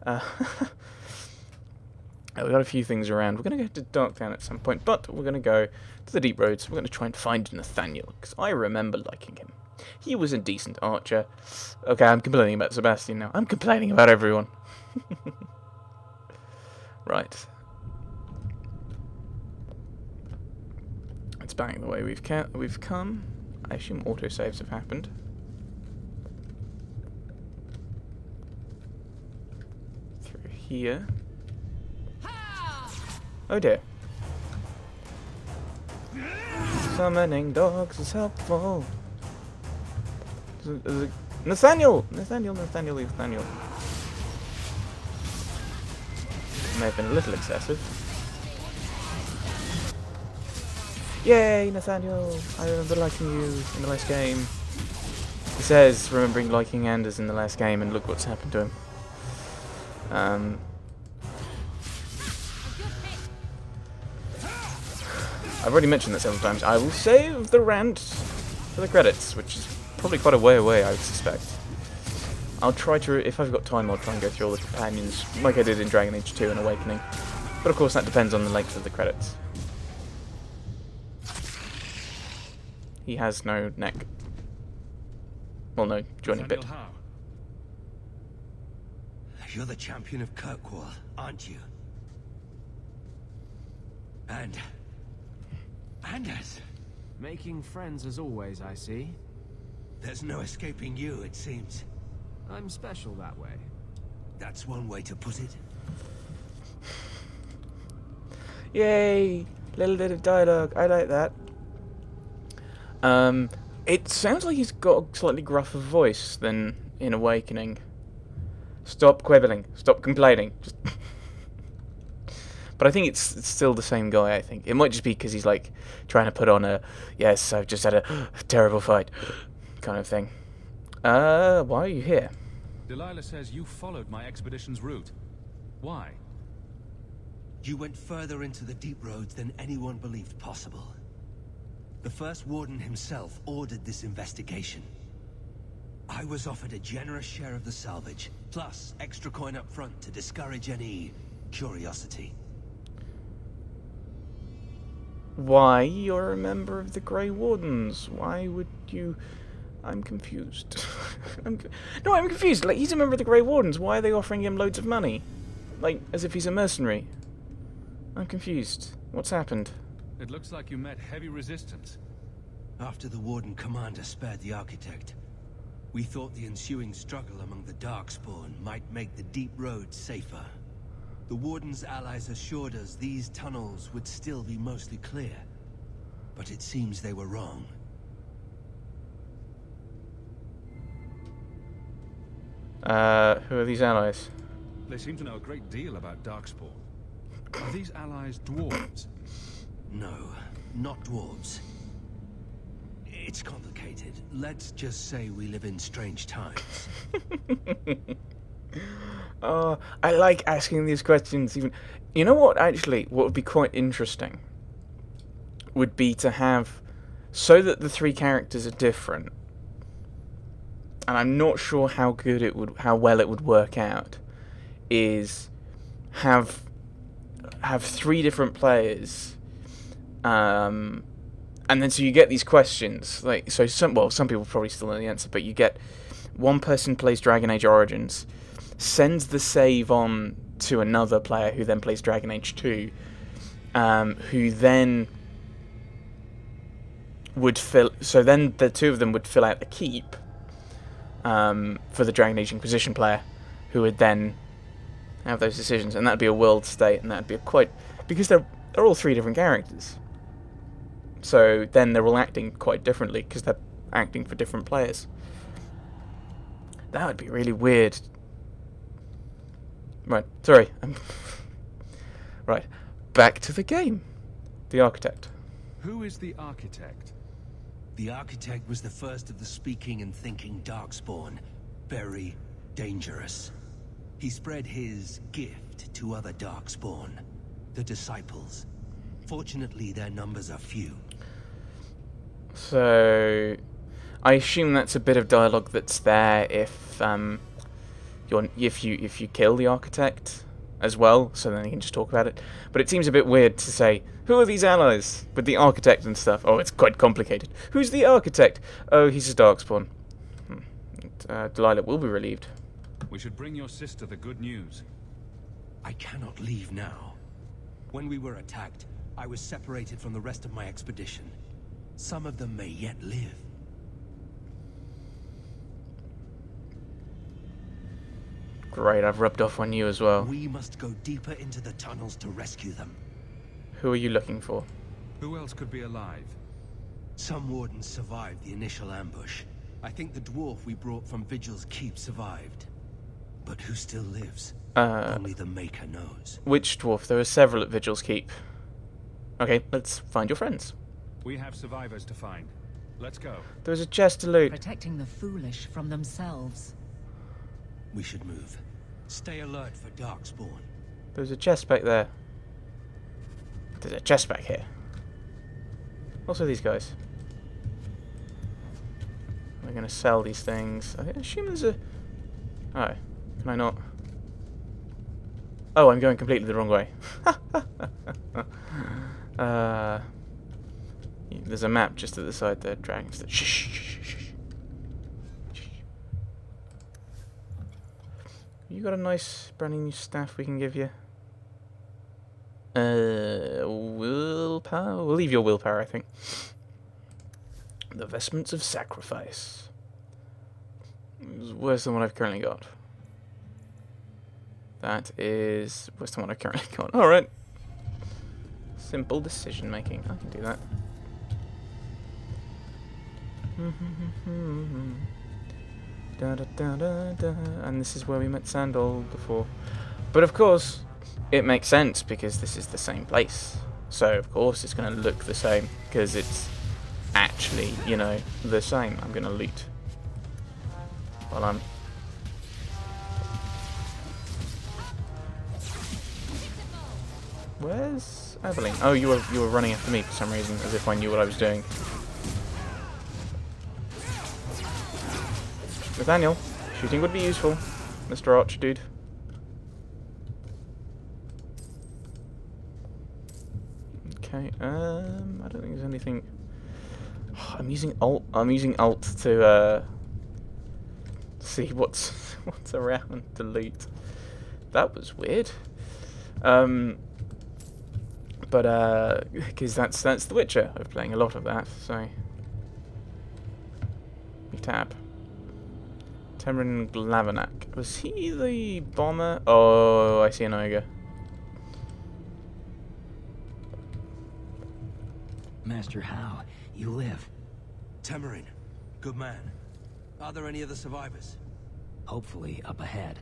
Uh, we've got a few things around. We're going to go to Darktown at some point, but we're going to go to the Deep Roads. We're going to try and find Nathaniel, because I remember liking him. He was a decent archer. Okay, I'm complaining about Sebastian now. I'm complaining about everyone. Right. It's back the way we've come. I assume autosaves have happened. Through here. Oh dear. Summoning dogs is helpful. Nathaniel! Nathaniel. May have been a little excessive. Yay, Nathaniel! I remember liking you in the last game. He says, remembering liking Anders in the last game, and look what's happened to him. I've already mentioned that several times. I will save the rant for the credits, which is probably quite a way away, I would suspect. I'll try to, if I've got time, I'll try and go through all the companions, like I did in Dragon Age 2 and Awakening. But of course that depends on the length of the credits. He has no neck. Well, no joining bit. You're the champion of Kirkwall, aren't you? And Anders. Making friends as always, I see. There's no escaping you, it seems. I'm special that way. That's one way to put it. Yay! Little bit of dialogue. I like that. It sounds like he's got a slightly gruffer voice than in Awakening. Stop quibbling. Stop complaining. Just but I think it's still the same guy, I think. It might just be because he's, like, trying to put on a, yes, I've just had a terrible fight kind of thing. Why are you here? Delilah says you followed my expedition's route. Why? You went further into the Deep Roads than anyone believed possible. The first warden himself ordered this investigation. I was offered a generous share of the salvage, plus extra coin up front to discourage any curiosity. Why? You're a member of the Grey Wardens. Why would you... I'm confused. I'm confused. Like, he's a member of the Grey Wardens. Why are they offering him loads of money? Like, as if he's a mercenary. I'm confused. What's happened? It looks like you met heavy resistance. After the Warden Commander spared the Architect, we thought the ensuing struggle among the Darkspawn might make the Deep Roads safer. The Warden's allies assured us these tunnels would still be mostly clear, but it seems they were wrong. Who are these allies? They seem to know a great deal about Darkspawn. Are these allies dwarves? No, not dwarves. It's complicated. Let's just say we live in strange times. Oh, I like asking these questions. Even, you know what? Actually, what would be quite interesting would be to have, so that the three characters are different. And I'm not sure how well it would work out. Is have three different players, and then so you get these questions. Like, so some people probably still know the answer, but you get one person plays Dragon Age Origins, sends the save on to another player who then plays Dragon Age 2, who then would fill. So then the two of them would fill out the keep for the Dragon Age Inquisition player, who would then have those decisions, and that'd be a world state, and that'd be because they're all three different characters. So then they're all acting quite differently because they're acting for different players. That would be really weird. Right, sorry. Right, back to the game. The Architect. Who is the Architect? The Architect was the first of the speaking and thinking Darkspawn. Very dangerous. He spread his gift to other Darkspawn, the Disciples. Fortunately, their numbers are few. So, I assume that's a bit of dialogue that's there if if you kill the architect as well, so then you can just talk about it. But it seems a bit weird to say, who are these allies with the architect and stuff? Oh, it's quite complicated. Who's the architect? Oh, he's a darkspawn. Delilah will be relieved. We should bring your sister the good news. I cannot leave now. When we were attacked, I was separated from the rest of my expedition. Some of them may yet live. Great, I've rubbed off on you as well. We must go deeper into the tunnels to rescue them. Who are you looking for? Who else could be alive? Some wardens survived the initial ambush. I think the dwarf we brought from Vigil's Keep survived. But who still lives? Only the Maker knows. Which dwarf? There are several at Vigil's Keep. Okay, let's find your friends. We have survivors to find. Let's go. There's a chest to loot. Protecting the foolish from themselves. We should move. Stay alert for Darkspawn. There's a chest back there. There's a chest back here. Also these guys. We're gonna sell these things. I assume there's a... Oh, can I not? Oh, I'm going completely the wrong way. There's a map just at the side there. Dragons. Shh, shh, shh, shh. You got a nice brand new staff we can give you? Willpower? We'll leave your willpower, I think. The Vestments of Sacrifice. It's worse than what I've currently got. That is worse than what I've currently got. Alright. Simple decision making. I can do that. Da, da, da, da, da. And this is where we met Sandal before. But of course, it makes sense because this is the same place. So of course it's going to look the same because it's actually, you know, the same. I'm going to loot while I'm... Where's Evelyn? Oh, you were running after me for some reason, as if I knew what I was doing. Nathaniel, shooting would be useful, Mr. Archer dude. Okay, I don't think there's anything. I'm using alt. I'm using alt to see what's around to loot. That was weird. But because that's The Witcher. I'm playing a lot of that, so. We tab. Temrin Glavanak. Was he the bomber? Oh, I see an ogre. Master How, you live. Temerin, good man. Are there any other survivors? Hopefully up ahead.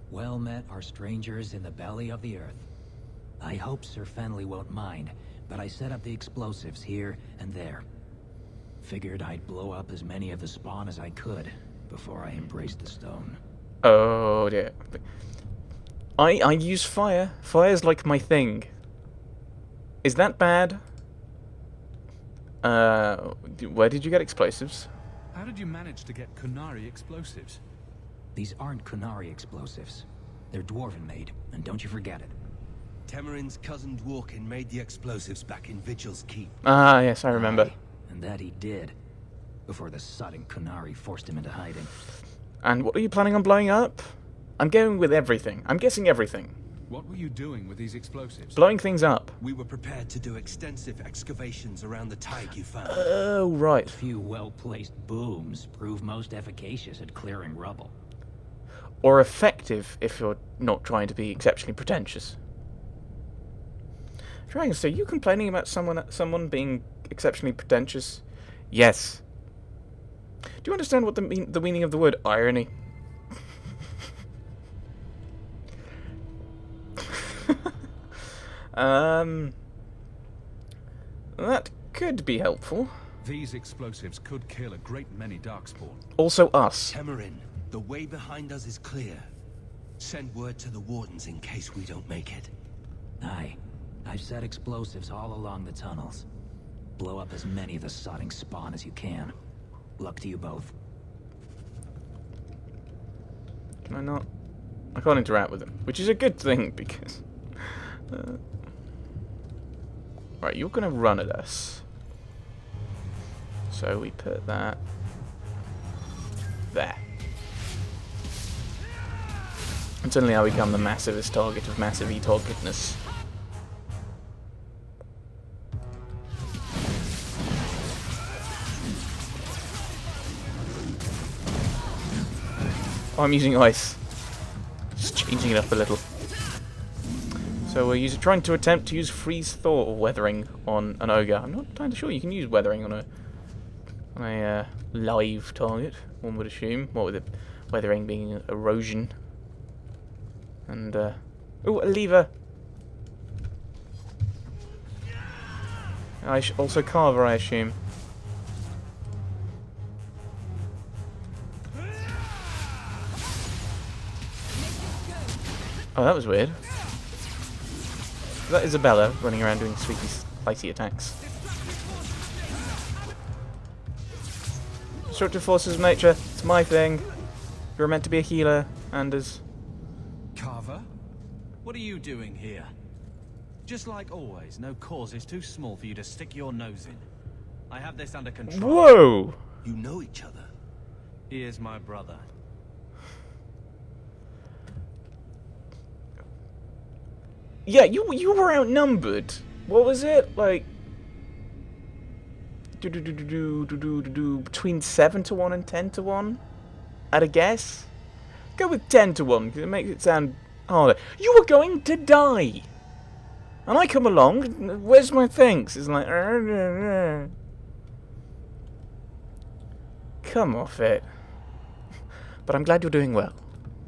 Well met are strangers in the belly of the earth. I hope Sir Fenley won't mind, but I set up the explosives here and there. Figured I'd blow up as many of the spawn as I could before I embraced the stone. Oh dear. I use fire. Fire's like my thing. Is that bad? Where did you get explosives? How did you manage to get Kunari explosives? These aren't Kunari explosives. They're Dwarven made, and don't you forget it. Temerin's cousin Dworkin made the explosives back in Vigil's Keep. Ah, yes, I remember. Aye, and that he did. Before the sudden Kunari forced him into hiding. And what are you planning on blowing up? I'm going with everything. I'm guessing everything. What were you doing with these explosives? Blowing things up. We were prepared to do extensive excavations around the tide you found. Oh, right. A few well-placed booms prove most efficacious at clearing rubble. Or effective if you're not trying to be exceptionally pretentious. Dragon, so you complaining about someone being exceptionally pretentious? Yes. Do you understand what the meaning of the word irony? That could be helpful. These explosives could kill a great many Darkspawn. Also us. Temerin, the way behind us is clear. Send word to the Wardens in case we don't make it. Aye. I've set explosives all along the tunnels. Blow up as many of the sodding spawn as you can. Luck to you both. Can I not? I can't interact with him, which is a good thing because... Right, you're going to run at us. So we put that there. And suddenly I become the massivest target of massive e-targetness. Oh, I'm using ice. Just changing it up a little. So we're trying to attempt to use freeze thaw or weathering on an ogre. I'm not entirely sure you can use weathering on a live target, one would assume. What with the weathering being erosion. And oh, a lever. Also carver, I assume. Oh, that was weird. Is that Isabella running around doing sweetie spicy attacks? Destructive forces of nature, it's my thing. You're meant to be a healer, Anders. Carver? What are you doing here? Just like always, no cause is too small for you to stick your nose in. I have this under control. Whoa! You know each other. He is my brother. Yeah, you were outnumbered. What was it? Like between 7 to 1 and 10 to 1? At a guess? Go with 10 to 1 because it makes it sound harder. You were going to die. And I come along, where's my thanks? It's like come off it. But I'm glad you're doing well.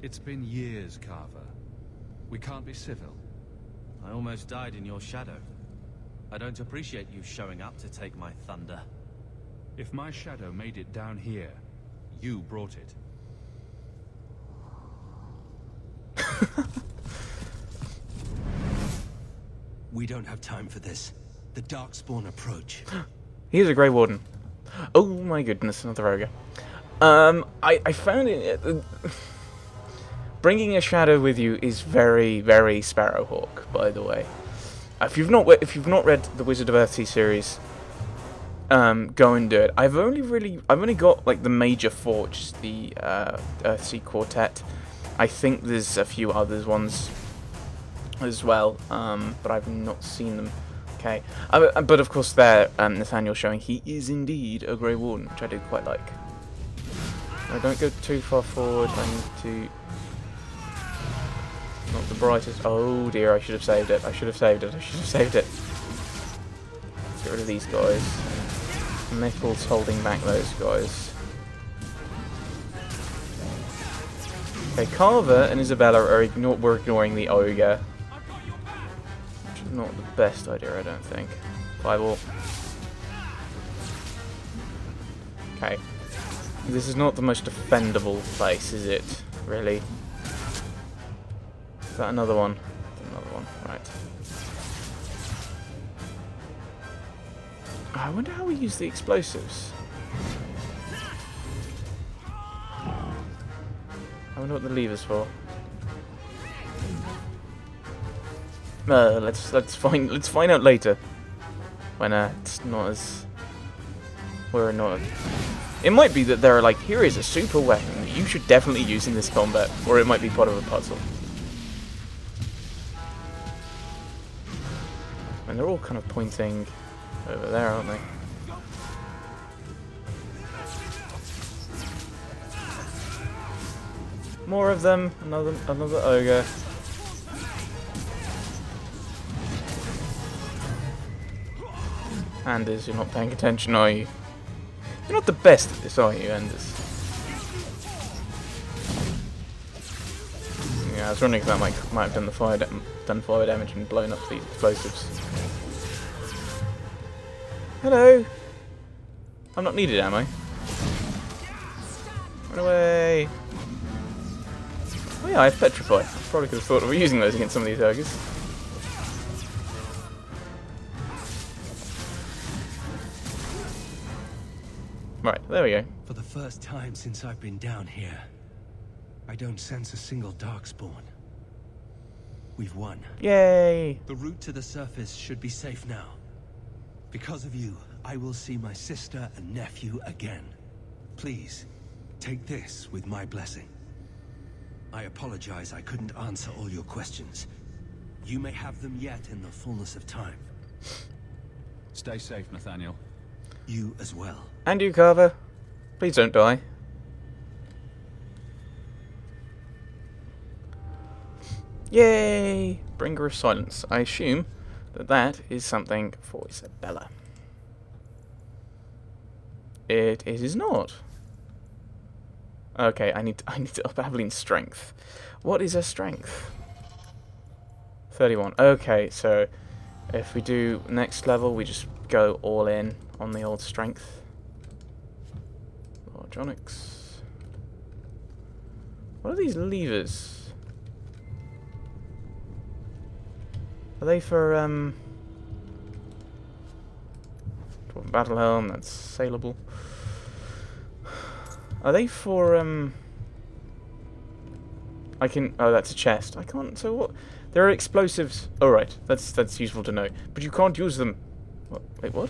It's been years, Carver. We can't be civil. I almost died in your shadow. I don't appreciate you showing up to take my thunder. If my shadow made it down here, you brought it. We don't have time for this. The Darkspawn approach. Here's a Grey Warden. Oh my goodness, another ogre. I found it... bringing a shadow with you is very, very Sparrowhawk, by the way. If you've not read the Wizard of Earthsea series, go and do it. I've only got like the major four, which is the Earthsea Quartet. I think there's a few other ones as well, but I've not seen them. Okay, but of course there, Nathaniel showing he is indeed a Grey Warden, which I do quite like. I don't go too far forward. I need to. Not the brightest. Oh dear, I should have saved it. I should have saved it. I should have saved it. Let's get rid of these guys. Mickle's holding back those guys. Okay, Carver and Isabella were ignoring the ogre. Which is not the best idea, I don't think. Fireball. Okay. This is not the most defendable place, is it? Really? Is that another one? Another one, right. I wonder how we use the explosives. I wonder what the lever's for. Let's find out later. When it's not as we're not. It might be that they're like, here is a super weapon that you should definitely use in this combat, or it might be part of a puzzle. And they're all kind of pointing over there, aren't they? More of them. Another ogre. Anders, you're not paying attention, are you? You're not the best at this, are you, Anders? Yeah, I was wondering if that might have done fire damage and blown up the explosives. Hello. I'm not needed, am I? Run away. Oh yeah, I have Petrify. I probably could have thought of using those against some of these ogres. Right, there we go. For the first time since I've been down here, I don't sense a single darkspawn. We've won. Yay! The route to the surface should be safe now. Because of you, I will see my sister and nephew again. Please, take this with my blessing. I apologize I couldn't answer all your questions. You may have them yet in the fullness of time. Stay safe, Nathaniel. You as well. And you, Carver. Please don't die. Yay! Bringer of Silence. I assume that that is something for Isabella. It is not. Okay, I need to up Aveline's strength. What is her strength? 31. Okay, so if we do next level, we just go all in on the old strength. Orgonics. What are these levers? Are they for Dwarven Battle Helm? That's saleable. Are they for I can. Oh, that's a chest. I can't. So what? There are explosives. All right, that's useful to know. But you can't use them. What? Wait, what?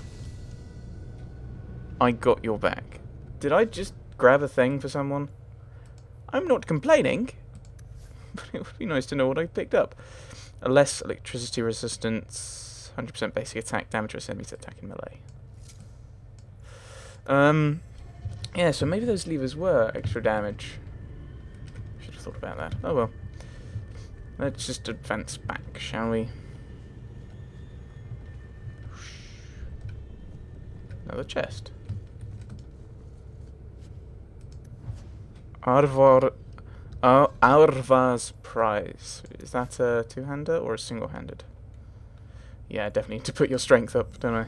I got your back. Did I just grab a thing for someone? I'm not complaining, but it would be nice to know what I picked up. A less electricity resistance, 100% basic attack, damage or enemies attack in melee. Yeah, so maybe those levers were extra damage. Should have thought about that. Oh well. Let's just advance back, shall we? Another chest. Arva's Prize. Is that a two-hander or a single-handed? Yeah, definitely need to put your strength up, don't I?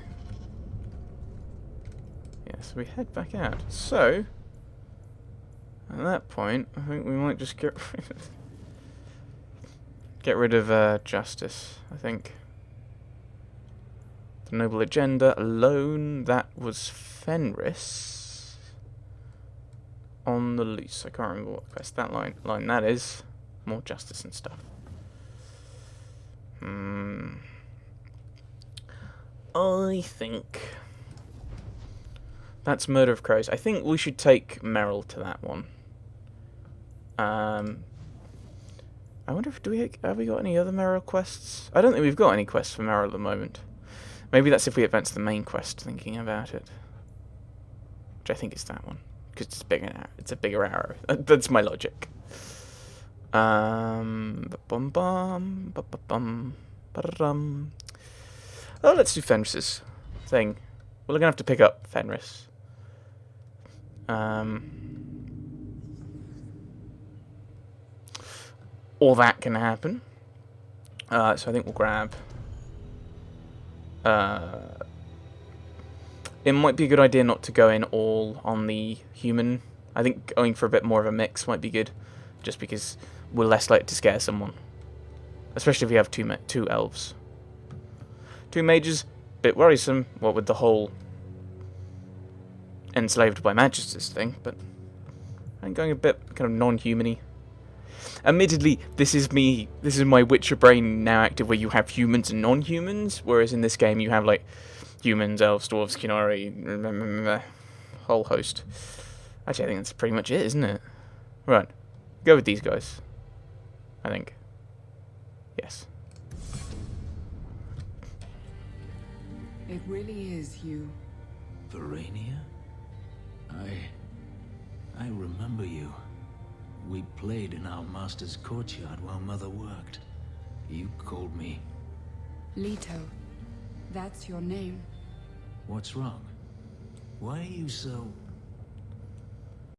Yeah, so we head back out. So, at that point, I think we might just get rid of Justice, I think. The Noble Agenda alone, that was Fenris. On the loose. I can't remember what quest that line that is. More justice and stuff. I think that's Murder of Crows. I think we should take Merrill to that one. I wonder if have we got any other Merrill quests? I don't think we've got any quests for Merrill at the moment. Maybe that's if we advance the main quest. Thinking about it, which I think is that one. Because it's bigger. It's a bigger arrow. That's my logic. Oh, let's do Fenris's thing. We're gonna have to pick up Fenris. All that can happen. So I think we'll grab. It might be a good idea not to go in all on the human. I think going for a bit more of a mix might be good, just because we're less likely to scare someone. Especially if we have two elves. Two mages, bit worrisome, what with the whole enslaved by magisters thing, but I'm going a bit kind of non-human-y. Admittedly, this is my Witcher brain now active, where you have humans and non-humans, whereas in this game you have like humans, elves, dwarves, Qunari, whole host. Actually, I think that's pretty much it, isn't it? Right, go with these guys. I think. Yes. It really is you. Verania? I remember you. We played in our master's courtyard while Mother worked. You called me. Leto. That's your name. What's wrong? Why are you so